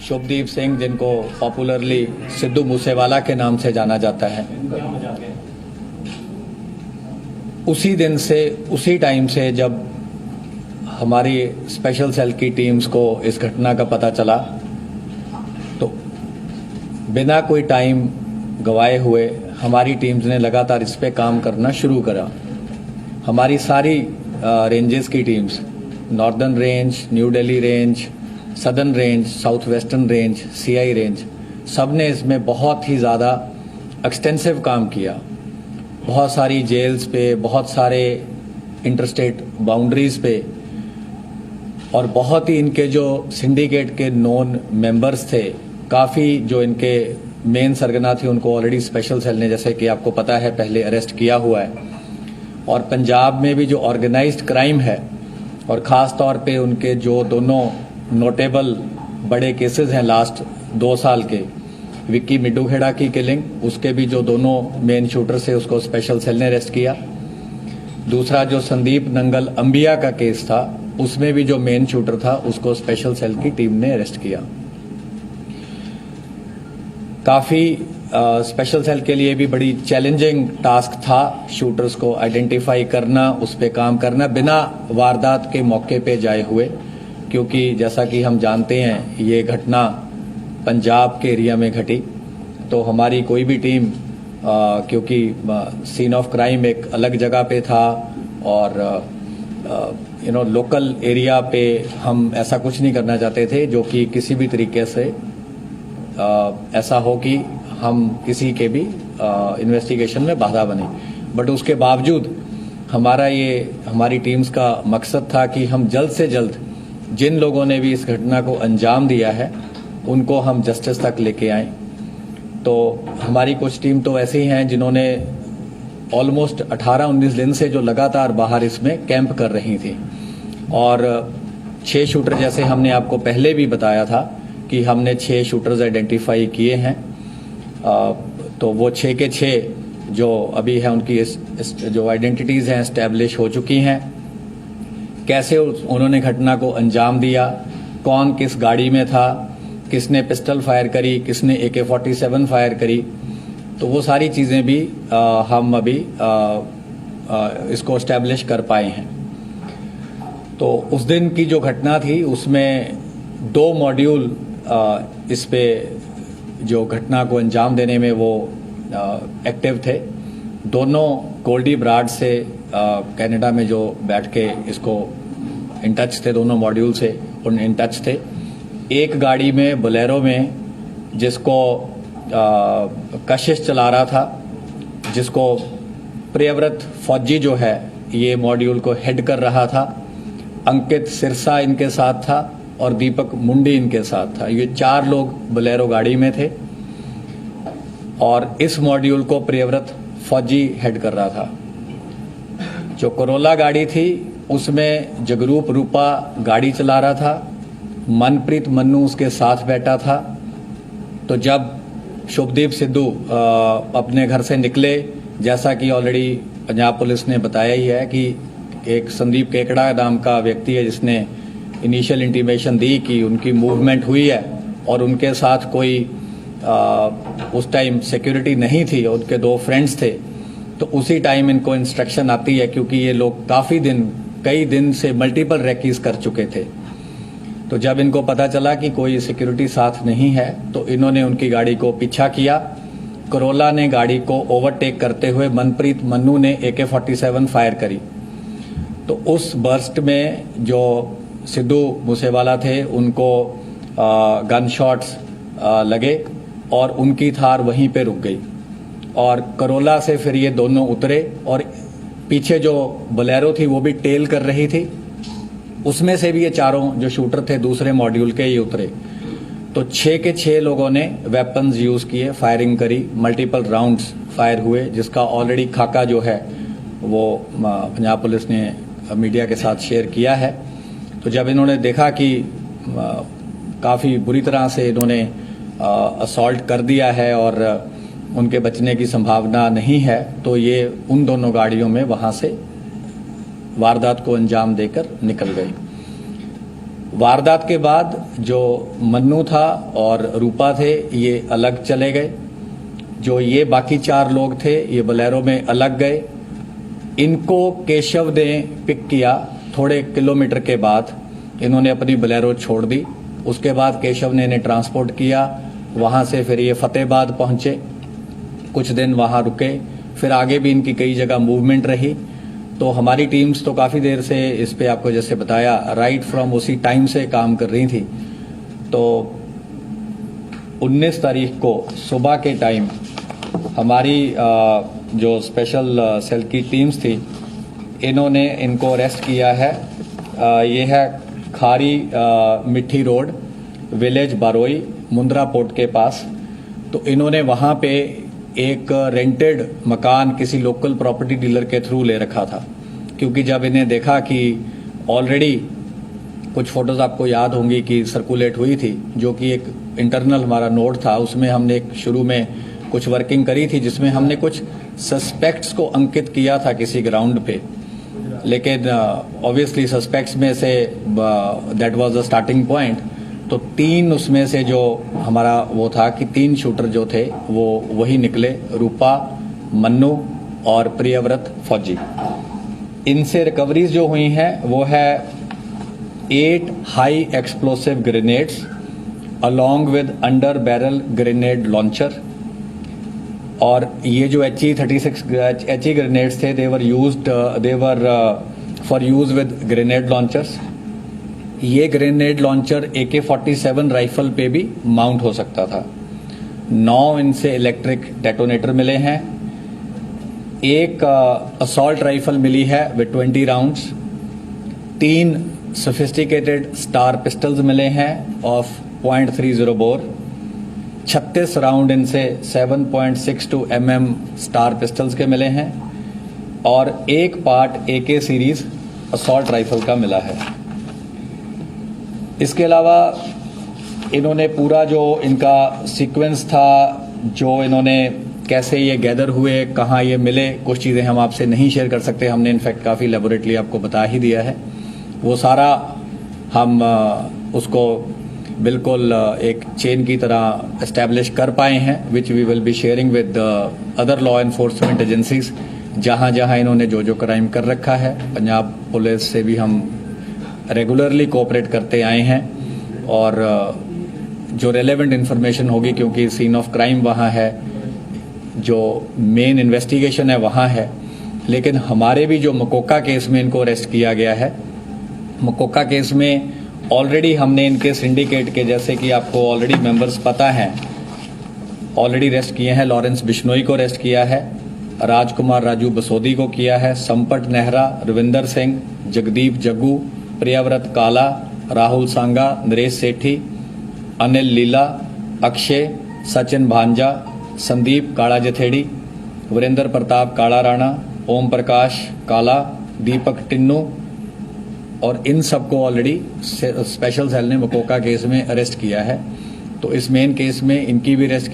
शुभदीप सिंह, जिनको पॉपुलरली सिद्धू मूसेवाला के नाम से जाना जाता है, उसी दिन से, उसी टाइम से जब हमारी स्पेशल सेल की टीम्स को इस घटना का पता चला, तो बिना कोई टाइम गवाए हुए हमारी टीम्स ने लगातार इस पे काम करना शुरू करा। हमारी सारी रेंजेस की teams, northern range, new Delhi range, southern range, south western range, CI range, सब ने इसमें बहुत ही ज़्यादा एक्सटेंसिव काम किया। बहुत सारी जेल्स पे, बहुत सारे इंटरस्टेट बाउंड्रीज पे, और बहुत ही इनके जो सिंडिकेट के नॉन मेंबर्स थे, काफ़ी जो इनके मेन सरगना थे, उनको ऑलरेडी स्पेशल सेल ने, जैसे कि आपको पता है, पहले अरेस्ट किया हुआ है। और पंजाब में भी जो ऑर्गेनाइज्ड क्राइम है, और ख़ास तौर पे उनके जो दोनों नोटेबल बड़े केसेस हैं लास्ट 2 साल के, विक्की मिड्डूखेड़ा की किलिंग, उसके भी जो दोनों मेन शूटर्स थे उसको स्पेशल सेल ने अरेस्ट किया। दूसरा जो संदीप नंगल अंबिया का केस था, उसमें भी जो मेन शूटर था उसको स्पेशल सेल की टीम ने अरेस्ट किया। काफ़ी स्पेशल सेल के लिए भी बड़ी चैलेंजिंग टास्क था शूटर्स को आइडेंटिफाई करना, उस पर काम करना बिना वारदात के मौके पे जाए हुए, क्योंकि जैसा कि हम जानते हैं ये घटना पंजाब के एरिया में घटी। तो हमारी कोई भी टीम, क्योंकि सीन ऑफ क्राइम एक अलग जगह पे था और लोकल एरिया पे हम ऐसा कुछ नहीं करना चाहते थे जो कि किसी भी तरीके से ऐसा हो कि हम किसी के भी इन्वेस्टिगेशन में बाधा बने। बट उसके बावजूद हमारी टीम्स का मकसद था कि हम जल्द से जल्द जिन लोगों ने भी इस घटना को अंजाम दिया है उनको हम जस्टिस तक लेके आएं। तो हमारी कुछ टीम तो ऐसे ही हैं जिन्होंने ऑलमोस्ट 18-19 दिन से जो लगातार बाहर इसमें कैंप कर रही थी, और 6 शूटर, जैसे हमने आपको पहले भी बताया था कि हमने 6 शूटर्स आइडेंटिफाई किए हैं। तो वो 6 के 6 जो अभी है उनकी जो आइडेंटिटीज़ हैं एस्टैब्लिश हो चुकी हैं। कैसे उन्होंने घटना को अंजाम दिया, कौन किस गाड़ी में था, किसने पिस्टल फायर करी, किसने AK-47 फायर करी, तो वो सारी चीज़ें भी हम अभी इसको एस्टैब्लिश कर पाए हैं। तो उस दिन की जो घटना थी उसमें 2 मॉड्यूल इस पे जो घटना को अंजाम देने में वो एक्टिव थे। दोनों गोल्डी ब्राड से कनाडा में जो बैठ के इसको इन टच थे, दोनों मॉड्यूल से इन टच थे। एक गाड़ी में बोलेरो में जिसको कशिश चला रहा था, जिसको प्रियव्रत फौजी जो है ये मॉड्यूल को हेड कर रहा था, अंकित सिरसा इनके साथ था और दीपक मुंडी इनके साथ था। ये 4 लोग बोलेरो गाड़ी में थे और इस मॉड्यूल को प्रियव्रत फौजी हेड कर रहा था। जो कोरोला गाड़ी थी उसमें जगरूप रूपा गाड़ी चला रहा था, मनप्रीत मन्नू उसके साथ बैठा था। तो जब शुभदीप सिद्धू अपने घर से निकले, जैसा कि ऑलरेडी पंजाब पुलिस ने बताया ही है कि एक संदीप केकड़ा नाम का व्यक्ति है जिसने इनिशियल इंटीमेशन दी कि उनकी मूवमेंट हुई है और उनके साथ कोई उस टाइम सिक्योरिटी नहीं थी, उनके 2 फ्रेंड्स थे। तो उसी टाइम इनको इंस्ट्रक्शन आती है, क्योंकि ये लोग कई दिन से मल्टीपल रेकीज कर चुके थे। तो जब इनको पता चला कि कोई सिक्योरिटी साथ नहीं है तो इन्होंने उनकी गाड़ी को पीछा किया। कोरोला ने गाड़ी को ओवरटेक करते हुए मनप्रीत मन्नू ने AK-47 फायर करी। तो उस बर्स्ट में जो सिद्धू मूसेवाला थे उनको गन शॉट्स लगे और उनकी थार वहीं पे रुक गई। और कोरोला से फिर ये दोनों उतरे और पीछे जो बोलेरो थी वो भी टेल कर रही थी, उसमें से भी ये 4 जो शूटर थे दूसरे मॉड्यूल के ये उतरे। तो 6 के 6 लोगों ने वेपन्स यूज किए, फायरिंग करी, मल्टीपल राउंड्स फायर हुए, जिसका ऑलरेडी खाका जो है वो पंजाब पुलिस ने मीडिया के साथ शेयर किया है। तो जब इन्होंने देखा कि काफ़ी बुरी तरह से इन्होंने असॉल्ट कर दिया है और उनके बचने की संभावना नहीं है, तो ये उन दोनों गाड़ियों में वहाँ से वारदात को अंजाम देकर निकल गए। वारदात के बाद जो मन्नू था और रूपा थे ये अलग चले गए। जो ये बाकी 4 लोग थे ये बोलेरो में अलग गए। इनको केशव ने पिक किया। थोड़े किलोमीटर के बाद इन्होंने अपनी बोलेरो छोड़ दी। उसके बाद केशव ने इन्हें ट्रांसपोर्ट किया। वहां से फिर ये फतेहाबाद पहुंचे, कुछ दिन वहां रुके, फिर आगे भी इनकी कई जगह मूवमेंट रही। तो हमारी टीम्स तो काफ़ी देर से इस पे आपको जैसे बताया राइट फ्रॉम उसी टाइम से काम कर रही थी। तो 19 तारीख को सुबह के टाइम हमारी जो स्पेशल सेल की टीम्स थी इन्होंने इनको अरेस्ट किया है। ये है खारी मिट्टी रोड, विलेज बारोई, मुंद्रा पोर्ट के पास। तो इन्होंने वहां पे एक रेंटेड मकान किसी लोकल प्रॉपर्टी डीलर के थ्रू ले रखा था, क्योंकि जब इन्हें देखा कि ऑलरेडी कुछ फोटोज आपको याद होंगी कि सर्कुलेट हुई थी, जो कि एक इंटरनल हमारा नोट था, उसमें हमने एक शुरू में कुछ वर्किंग करी थी जिसमें हमने कुछ सस्पेक्ट्स को अंकित किया था किसी ग्राउंड पे। लेकिन ऑब्वियसली सस्पेक्ट्स में say that was the starting point. तो 3 उसमें से जो हमारा वो था कि 3 शूटर जो थे वो वही निकले, रूपा, मन्नू और प्रियव्रत फौजी। इनसे रिकवरीज जो हुई हैं वो है 8 high explosive grenades along with under barrel grenade launcher. और ये जो HE ग्रेनेड्स थे they were for use with grenade launchers. ये ग्रेनेड लॉन्चर AK-47 राइफल पे भी माउंट हो सकता था। 9 इनसे इलेक्ट्रिक डेटोनेटर मिले हैं। एक असॉल्ट राइफल मिली है with 20 rounds. 3 sophisticated star pistols मिले हैं ऑफ .30 बोर। 36 राउंड इनसे 7.62 mm स्टार पिस्टल्स के मिले हैं और एक part AK series assault rifle का मिला है। इसके अलावा इन्होंने पूरा जो इनका सीक्वेंस था, जो इन्होंने कैसे ये गैदर हुए, कहाँ ये मिले, कुछ चीज़ें हम आपसे नहीं शेयर कर सकते। हमने इनफैक्ट काफ़ी लेबोरेटली आपको बता ही दिया है। वो सारा हम उसको बिल्कुल एक चेन की तरह एस्टैब्लिश कर पाए हैं, which we will be sharing with other law enforcement agencies जहाँ जहाँ इन्होंने जो क्राइम कर रखा है। पंजाब पुलिस से भी हम रेगुलरली कोऑपरेट करते आए हैं और जो रेलेवेंट इन्फॉर्मेशन होगी, क्योंकि सीन ऑफ क्राइम वहाँ है, जो मेन इन्वेस्टिगेशन है वहाँ है। लेकिन हमारे भी जो मकोका केस में इनको अरेस्ट किया गया है, मकोका केस में ऑलरेडी हमने इनके सिंडिकेट के, जैसे कि आपको ऑलरेडी मेंबर्स पता हैं, ऑलरेडी अरेस्ट किए हैं। लॉरेंस बिश्नोई को अरेस्ट किया है, राजकुमार राजू बसोदी को किया है, संपट नेहरा, रविंदर सिंह, जगदीप जग्गू, प्रियव्रत काला, राहुल सांगा, नरेश सेठी, अनिल लीला, अक्षय, सचिन भांजा, संदीप काला जथेड़ी, वीरेंद्र प्रताप काला राणा, ओम प्रकाश काला, दीपक टिन्नू, और इन सबको ऑलरेडी स्पेशल सेल ने मकोका केस में अरेस्ट किया है। तो इस मेन केस में इनकी भी अरेस्ट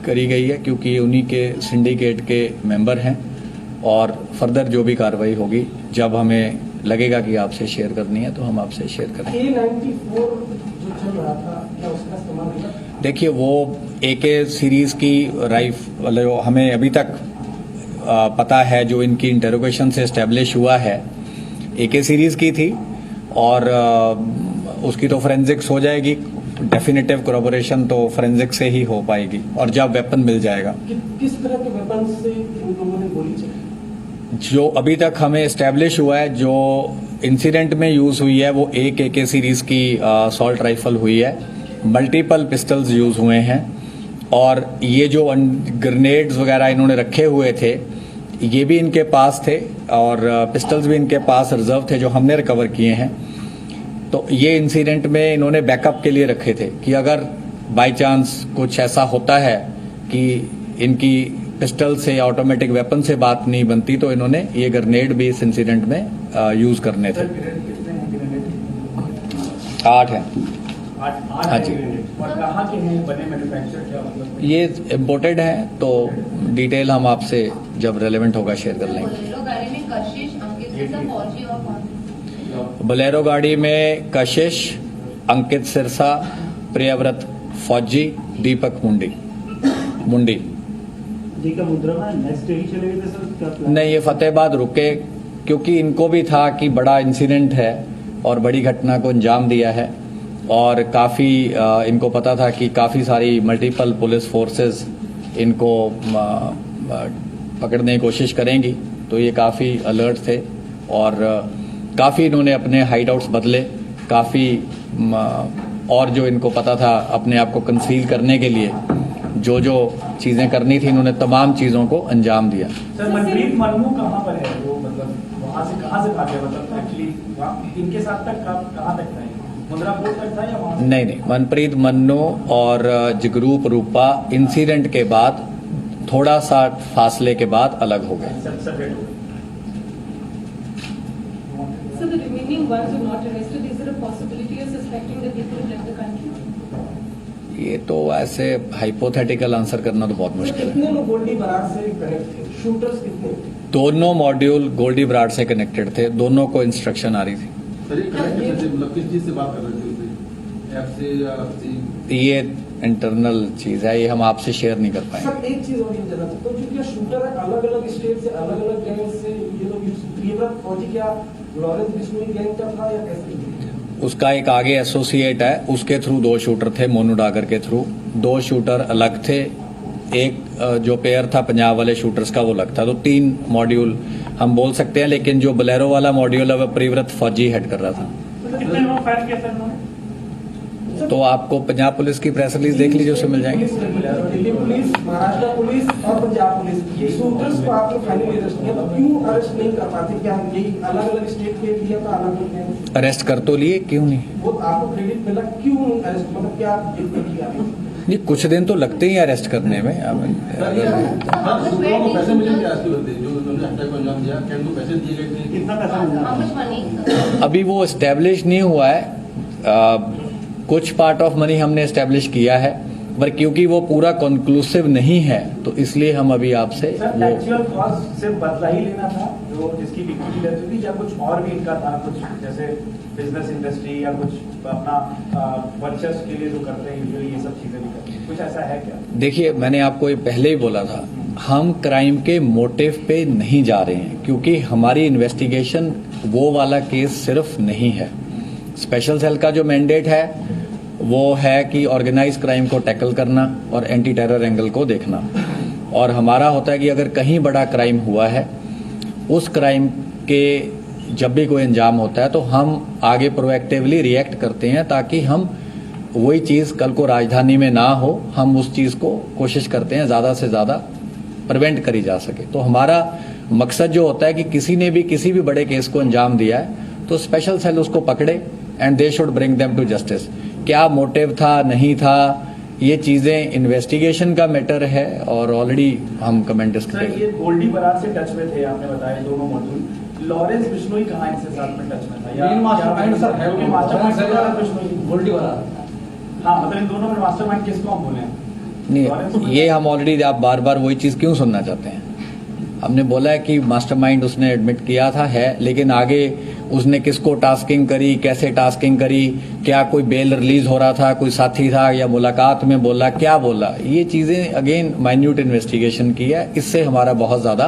करी गई है, क्योंकि उन्हीं के सिंडिकेट के मेंबर हैं। और फर्दर जो भी कार्रवाई होगी, जब हमें लगेगा कि आपसे शेयर करनी है तो हम आपसे शेयर करेंगे। A-94 जो चल रहा था, क्या उसका इस्तेमाल होगा? देखिए, वो AK सीरीज की राइफल जो हमें अभी तक पता है, जो इनकी इंटेरोगेशन से एस्टेब्लिश हुआ है, AK सीरीज की थी। और उसकी तो फोरेंसिक्स हो जाएगी, डेफिनेटिव कोरोबोरेशन तो फोरेंसिक से ही हो पाएगी, और जब वेपन मिल जाएगा। किस तरह के वेपन से इन लोगों ने गोली चलाई? जो अभी तक हमें एस्टेब्लिश हुआ है, जो इंसिडेंट में यूज हुई है, वो एक AK सीरीज की असॉल्ट राइफल हुई है। मल्टीपल पिस्टल्स यूज हुए हैं, और ये जो ग्रेनेड्स वगैरह इन्होंने रखे हुए थे, ये भी इनके पास थे, और पिस्टल्स भी इनके पास रिजर्व थे, जो हमने रिकवर किए हैं। तो ये इंसिडेंट में इन्होंने बैकअप के लिए रखे थे कि अगर बाय चांस कुछ ऐसा होता है कि इनकी पिस्टल से, ऑटोमेटिक वेपन से बात नहीं बनती, तो इन्होंने ये ग्रेनेड भी इस इंसिडेंट में यूज करने थे। 8 हैं। हाँ जी। और कहाँ के हैं, बने मैन्युफैक्चर क्या मतलब? ये इम्पोर्टेड है, तो डिटेल हम आपसे जब रेलेवेंट होगा शेयर कर लेंगे। बोलेरो गाड़ी में कशिश, अंकित सिरसा, प्रियव्रत फौजी, दीपक मुंडी। जी का मुद्रा में नेक्स्ट डे ही चले गए थे सर, क्या प्लान? नहीं, ये फतेहाबाद रुके क्योंकि इनको भी था कि बड़ा इंसिडेंट है और बड़ी घटना को अंजाम दिया है और काफ़ी इनको पता था कि काफ़ी सारी मल्टीपल पुलिस फोर्सेस इनको पकड़ने की कोशिश करेंगी, तो ये काफ़ी अलर्ट थे और काफ़ी इन्होंने अपने हाइड आउट्स बदले, काफ़ी और जो इनको पता था अपने आप को कंसील करने के लिए जो जो चीज़ें करनी थी इन्होंने तमाम चीज़ों को अंजाम दिया। सर मनप्रीत मन्नू कहाँ पर है वो, मतलब वहाँ से कहाँ से भागे, मतलब एक्चुअली इनके साथ तक कहाँ तक था, मुंद्रा पोर्ट तक था या वहाँ से? नहीं, मनप्रीत मन्नू और जगरूप रूपा इंसिडेंट के बाद थोड़ा सा फासले के बाद अलग हो गए। सेपरेट हो गए। So the remaining ones who not arrested, is there a possibility of suspecting that they could have left the country? ये तो ऐसे हाइपोथेटिकल आंसर करना तो बहुत मुश्किल है। कितने लोग गोल्डी बरार से कनेक्ट थे, शूटर्स कितने थे? दोनों मॉड्यूल गोल्डी बराड़ से कनेक्टेड थे, दोनों को इंस्ट्रक्शन आ रही थी। सर ये कनेक्ट कैसे, मतलब किस चीज से बात कर रहे थे, ऐप से या ये इंटरनल चीज है, ये हम आपसे शेयर नहीं कर पाएंगे। सर एक चीज और ये जानना चाहता हूँ, क्योंकि शूटर है अलग अलग स्टेट से, अलग अलग गैंग से, ये लोग प्रियव्रत फौजी क्या लॉरेंस बिश्नोई गैंग का था या कैसे? उसका एक आगे एसोसिएट है, उसके थ्रू 2 शूटर थे, मोनू डागर के थ्रू 2 शूटर अलग थे, एक जो पेयर था पंजाब वाले शूटर्स का वो अलग था, तो 3 मॉड्यूल हम बोल सकते हैं, लेकिन जो बोलेरो वाला मॉड्यूल है वह प्रियव्रत फौजी हेड कर रहा था। कितने लोग फायर किया सर? तो आपको पंजाब पुलिस की प्रेस रिलीज देख लीजिए, उससे मिल जाएंगे। दिल्ली पुलिस, महाराष्ट्र पुलिस और पंजाब पुलिस, शूटर्स को आप लोग फाइनली अरेस्ट किया, तो क्यों अरेस्ट नहीं कर पाते? क्या यही अलग अलग स्टेट के लिया था, अलग अलग अरेस्ट कर तो लिए, क्यों नहीं? वो आपको क्रेडिट मिला, क्यों अरेस्ट, मतलब क्या किया? ये कुछ दिन तो लगते ही अरेस्ट करने में। सूत्रों को पैसे मिले थे आज के बंदे जो उन्होंने हत्या को अंजाम दिया, क्या उनको पैसे दिए गए थे? कितना पैसा? अभी वो एस्टेब्लिश नहीं हुआ है, कुछ पार्ट ऑफ मनी हमने एस्टेब्लिश किया है, पर क्योंकि वो पूरा कंक्लूसिव नहीं है तो इसलिए हम अभी आपसे वो एक्चुअल कॉस्ट सिर्फ बदला ही लेना था जो जिसकी बिक्री की डेथ हुई थी, या कुछ और भी इनका था, कुछ जैसे बिजनेस इंडस्ट्री या कुछ अपना वर्चस्व के लिए जो करते हैं यूजुअली, ये सब चीजें भी करते हैं, कुछ ऐसा है क्या? देखिए, मैंने आपको ये पहले ही बोला था, हम क्राइम के मोटिव पे नहीं जा रहे हैं क्योंकि हमारी इन्वेस्टिगेशन वो वाला केस सिर्फ नहीं है। स्पेशल सेल का जो मैंडेट है वो है कि ऑर्गेनाइज क्राइम को टैकल करना और एंटी टेरर एंगल को देखना, और हमारा होता है कि अगर कहीं बड़ा क्राइम हुआ है, उस क्राइम के जब भी कोई अंजाम होता है तो हम आगे प्रोएक्टिवली रिएक्ट करते हैं ताकि हम वही चीज़ कल को राजधानी में ना हो, हम उस चीज़ को कोशिश करते हैं ज़्यादा से ज़्यादा प्रिवेंट करी जा सके। तो हमारा मकसद जो होता है कि किसी ने भी किसी भी बड़े केस को अंजाम दिया है तो स्पेशल सेल उसको पकड़े and they should bring them to justice. क्या मोटिव था, नहीं था, ये चीजें इन्वेस्टिगेशन का मैटर है और ऑलरेडी हम कमेंट सर ये गोल्डी बरार से टच में थे, आपने बताया दोनों मॉड्यूल, लॉरेंस बिश्नोई कहाँ इनसे साथ में टच में था? या मास्टरमाइंड सर है, वो मास्टरमाइंड सर लॉरेंस बिश्नोई, गोल्डी बरार। हाँ, मतलब इन दोनों में मास्टरमाइंड किसको हम बोले? नहीं, ये हम ऑलरेडी, आप बार बार वही चीज क्यों सुनना चाहते हैं? हमने बोला है कि मास्टरमाइंड उसने एडमिट किया था है, लेकिन आगे उसने किसको टास्किंग करी, कैसे टास्किंग करी, क्या कोई बेल रिलीज हो रहा था, कोई साथी था या मुलाकात में बोला, क्या बोला, ये चीजें अगेन माइन्यूट इन्वेस्टिगेशन की है, इससे हमारा बहुत ज्यादा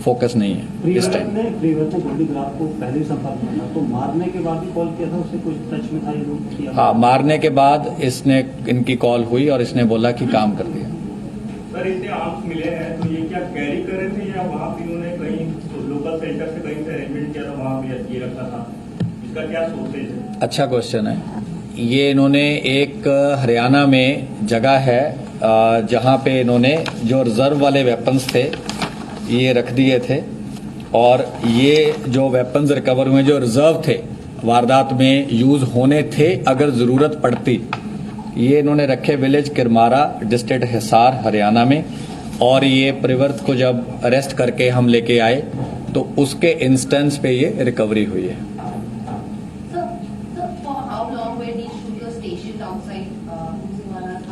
फोकस नहीं है इस टाइम। प्रियव्रत ने गोल्डी बरार को पहले ही संपर्क में था, तो मारने के बाद भी कॉल किया था, उससे कुछ टच में था ये लोग? हाँ, मारने के बाद इसने इनकी कॉल हुई और इसने बोला कि काम कर दिया। सर इतने आर्म्स मिले हैं तो ये क्या कैरी कर रहे थे या वहाँ पे इन्होंने कहीं लोकल सेंटर से कहीं से अरेंजमेंट किया था, वहाँ पे ये रखा था, इसका क्या सोर्सेज है? अच्छा क्वेश्चन है ये। इन्होंने एक हरियाणा में जगह है जहाँ पे इन्होंने जो रिजर्व वाले वेपन्स थे ये रख दिए थे, और ये जो वेपन्स रिकवर हुए जो रिजर्व थे, वारदात में यूज होने थे अगर जरूरत पड़ती, ये इन्होंने रखे विलेज किरमारा, डिस्ट्रिक्ट हिसार, हरियाणा में। और ये प्रियव्रत को जब अरेस्ट करके हम लेके आए तो उसके इंस्टेंस पे ये रिकवरी हुई है।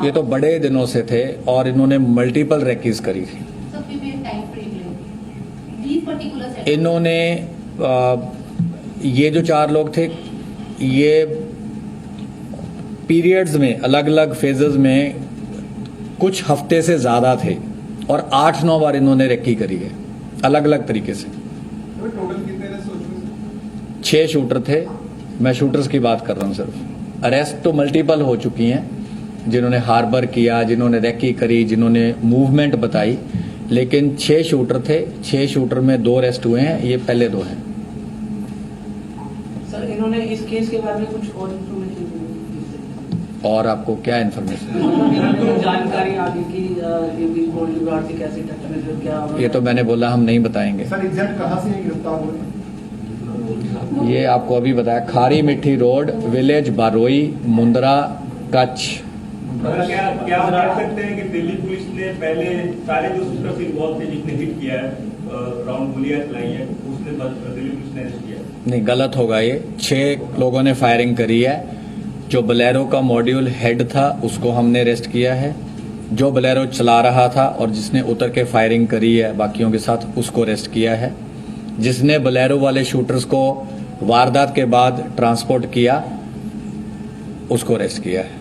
ये तो बड़े दिनों से थे और इन्होंने मल्टीपल रेकीज करी थी। इन्होंने ये जो 4 लोग थे ये पीरियड्स में, अलग अलग फेजेस में कुछ हफ्ते से ज्यादा थे और 8-9 बार इन्होंने रेकी करी है अलग अलग तरीके से। टोटल कितने रेस्ट हो चुके 6 शूटर थे, मैं शूटर्स की बात कर रहा हूं सिर्फ। अरेस्ट तो मल्टीपल हो चुकी हैं, जिन्होंने हार्बर किया, जिन्होंने रेकी करी, जिन्होंने मूवमेंट बताई, लेकिन 6 शूटर थे। 6 शूटर में 2 अरेस्ट हुए हैं, ये पहले 2 हैं। सर इन्होंने इस केस के बारे में कुछ और इन्फॉर्मेशन और आपको क्या इन्फॉर्मेशन? जानकारी आगे की ये भी गोल्ड जुगाड़ से कैसे टच में जो क्या ये तो मैंने बोला हम नहीं बताएंगे। सर एग्जैक्ट कहाँ से गिरफ्तार हुए? ये आपको अभी बताया, खारी मिट्टी रोड, विलेज बारोई, मुंद्रा, कच्छ। क्या आप कह सकते हैं कि दिल्ली पुलिस ने पहले सारे जो शूटर्स इन्वॉल्व थे जिसने हिट किया है, राउंड गोलियां चलाई है, उसने दिल्ली पुलिस ने अरेस्ट किया? नहीं, गलत होगा ये। 6 लोगों ने फायरिंग करी है। जो बोलेरो का मॉड्यूल हेड था उसको हमने अरेस्ट किया है। जो बोलेरो चला रहा था और जिसने उतर के फायरिंग करी है बाकियों के साथ, उसको अरेस्ट किया है। जिसने बोलेरो वाले शूटर्स को वारदात के बाद ट्रांसपोर्ट किया, उसको अरेस्ट किया है।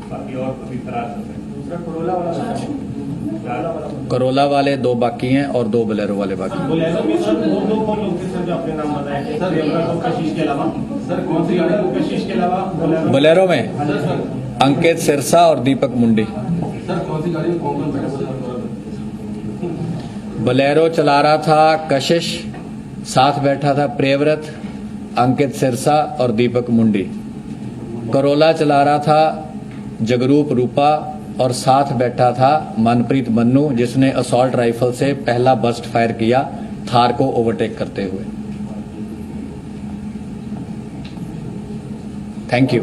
बाकी और कभी फरार कर रहे हैं? दूसरा करोला वाला करोला वाले 2 बाकी हैं और 2 बोलेरो वाले बाकी हैं। बोलेरो में सर वो 2 कौन लोग थे सर जो अपने नाम बताए थे? सर, देवरा और कशिश के अलावा सर कौन सी गाड़ी कशिश के अलावा बोलेरो बोलेरो में सर अंकित सिरसा और दीपक मुंडी। सर कौन सी गाड़ी में कौन बैठा था? बोलेरो चला रहा था कशिश, साथ बैठा था प्रियव्रत, अंकित सिरसा और दीपक मुंडी। करोला चला रहा था जगरूप रूपा और साथ बैठा था मनप्रीत मन्नू, जिसने असॉल्ट राइफल से पहला बस्ट फायर किया थार को ओवरटेक करते हुए। Thank you.